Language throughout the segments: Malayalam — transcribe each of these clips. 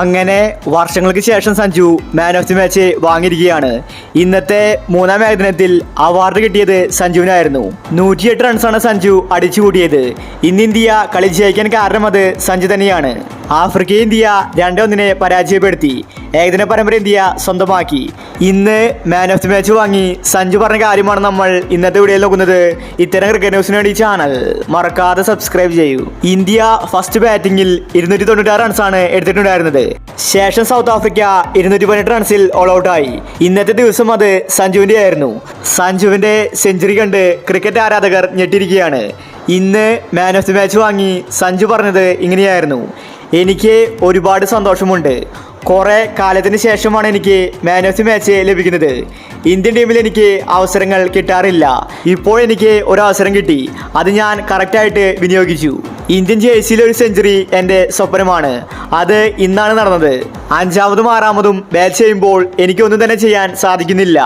അങ്ങനെ വർഷങ്ങൾക്ക് ശേഷം Sanju man of the match വാങ്ങിയിരിക്കുകയാണ്. ഇന്നത്തെ മൂന്നാം ഏകദിനത്തിൽ അവാർഡ് കിട്ടിയത് സഞ്ജുവിനായിരുന്നു. 108 റൺസാണ് സഞ്ജു അടിച്ചു കൂട്ടിയത്. ഇന്ന് ഇന്ത്യ കളി ജയിക്കാൻ കാരണം അത് സഞ്ജു തന്നെയാണ്. ആഫ്രിക്കയെ ഇന്ത്യ 2-1 പരാജയപ്പെടുത്തി ഏകദിന പരമ്പര ഇന്ത്യ സ്വന്തമാക്കി. ഇന്ന് മാൻ ഓഫ് ദി മാച്ച് വാങ്ങി സഞ്ജു പറഞ്ഞ കാര്യമാണ് നമ്മൾ ഇന്നത്തെ വീഡിയോയിൽ നോക്കുന്നത്. ഇത്തരം ക്രിക്കറ്റ് ന്യൂസിന് വേണ്ടി ചാനൽ മറക്കാതെ സബ്സ്ക്രൈബ് ചെയ്യൂ. ഇന്ത്യ ഫസ്റ്റ് ബാറ്റിംഗിൽ 296 റൺസാണ് എടുത്തിട്ടുണ്ടായിരുന്നത്. ശേഷം സൗത്ത് ആഫ്രിക്ക 218 റൺസിൽ ഓൾ ഔട്ടായി. ഇന്നത്തെ ദിവസം അത് സഞ്ജുവിന്റെ ആയിരുന്നു. സഞ്ജുവിന്റെ സെഞ്ചുറി കണ്ട് ക്രിക്കറ്റ് ആരാധകർ ഞെട്ടിരിക്കുകയാണ്. ഇന്ന് മാൻ ഓഫ് ദി മാച്ച് വാങ്ങി സഞ്ജു പറഞ്ഞത് ഇങ്ങനെയായിരുന്നു: എനിക്ക് ഒരുപാട് സന്തോഷമുണ്ട്. കുറേ കാലത്തിന് ശേഷമാണ് എനിക്ക് മാൻ ഓഫ് ദി മാച്ച് ലഭിക്കുന്നത്. ഇന്ത്യൻ ടീമിൽ എനിക്ക് അവസരങ്ങൾ കിട്ടാറില്ല. ഇപ്പോൾ എനിക്ക് ഒരു അവസരം കിട്ടി. അത് ഞാൻ കറക്റ്റായിട്ട് വിനിയോഗിച്ചു. ഇന്ത്യൻ ജേഴ്സിയിലെ ഒരു സെഞ്ചുറി എൻ്റെ സ്വപ്നമാണ്. അത് ഇന്നാണ് നടന്നത്. 5-ാമതും 6-ാമതും ബാറ്റ് ചെയ്യുമ്പോൾ എനിക്കൊന്നും തന്നെ ചെയ്യാൻ സാധിക്കുന്നില്ല.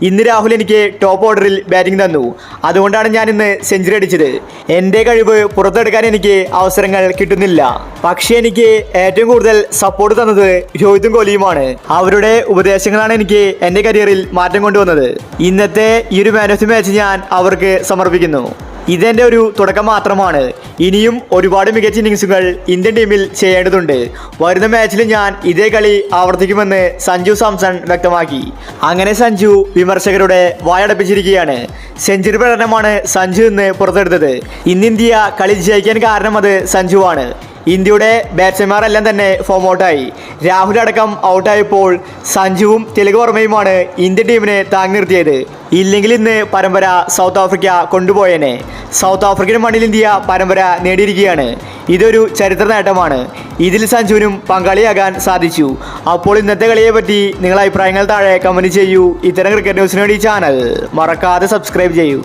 ഇന്ന് രാഹുൽ എനിക്ക് ടോപ്പ് ഓർഡറിൽ ബാറ്റിംഗ് തന്നു. അതുകൊണ്ടാണ് ഞാൻ ഇന്ന് സെഞ്ചുറി അടിച്ചത്. എൻ്റെ കഴിവ് പുറത്തെടുക്കാൻ എനിക്ക് അവസരങ്ങൾ കിട്ടുന്നില്ല. പക്ഷേ എനിക്ക് ഏറ്റവും കൂടുതൽ സപ്പോർട്ട് തന്നത് രോഹിതും കോഹ്ലിയുമാണ്. അവരുടെ ഉപദേശങ്ങളാണ് എനിക്ക് എൻ്റെ കരിയറിൽ മാറ്റം കൊണ്ടുവന്നത്. ഇന്നത്തെ ഈ ഒരു മാൻ ഓഫ് ദി മാച്ച് ഞാൻ അവർക്ക് സമർപ്പിക്കുന്നു. ഇതെൻ്റെ ഒരു തുടക്കം മാത്രമാണ്. ഇനിയും ഒരുപാട് മികച്ച ഇന്നിങ്സുകൾ ഇന്ത്യൻ ടീമിൽ ചെയ്യേണ്ടതുണ്ട്. വരുന്ന മാച്ചിൽ ഞാൻ ഇതേ കളി ആവർത്തിക്കുമെന്ന് സഞ്ജു സാംസൺ വ്യക്തമാക്കി. അങ്ങനെ സഞ്ജു വിമർശകരുടെ വായടപ്പിച്ചിരിക്കുകയാണ്. സെഞ്ചുറി പ്രകടനമാണ് സഞ്ജു ഇന്ന് പുറത്തെടുത്തത്. ഇന്ന് ഇന്ത്യ കളി ജയിക്കാൻ കാരണം അത് സഞ്ജുവാണ്. ഇന്ത്യയുടെ ബാറ്റ്സ്മാൻമാരെല്ലാം തന്നെ ഫോം ഔട്ടായി. രാഹുൽ അടക്കം ഔട്ടായപ്പോൾ സഞ്ജുവും തിലക് വർമ്മയുമാണ് ഇന്ത്യൻ ടീമിനെ താങ്ങി നിർത്തിയത്. ഇല്ലെങ്കിൽ ഇന്ന് പരമ്പര സൗത്ത് ആഫ്രിക്ക കൊണ്ടുപോയേനെ. സൗത്ത് ആഫ്രിക്കൻ മണ്ണിൽ ഇന്ത്യ പരമ്പര നേടിയിരിക്കുകയാണ്. ഇതൊരു ചരിത്ര നേട്ടമാണ്. ഇതിൽ സഞ്ജുവിനും പങ്കാളിയാകാൻ സാധിച്ചു. അപ്പോൾ ഇന്നത്തെ കളിയെ പറ്റി നിങ്ങളുടെ അഭിപ്രായങ്ങൾ താഴെ കമൻറ്റ് ചെയ്യൂ. ഇത്തരം ക്രിക്കറ്റ് ന്യൂസിന് വേണ്ടി ചാനൽ മറക്കാതെ സബ്സ്ക്രൈബ് ചെയ്യൂ.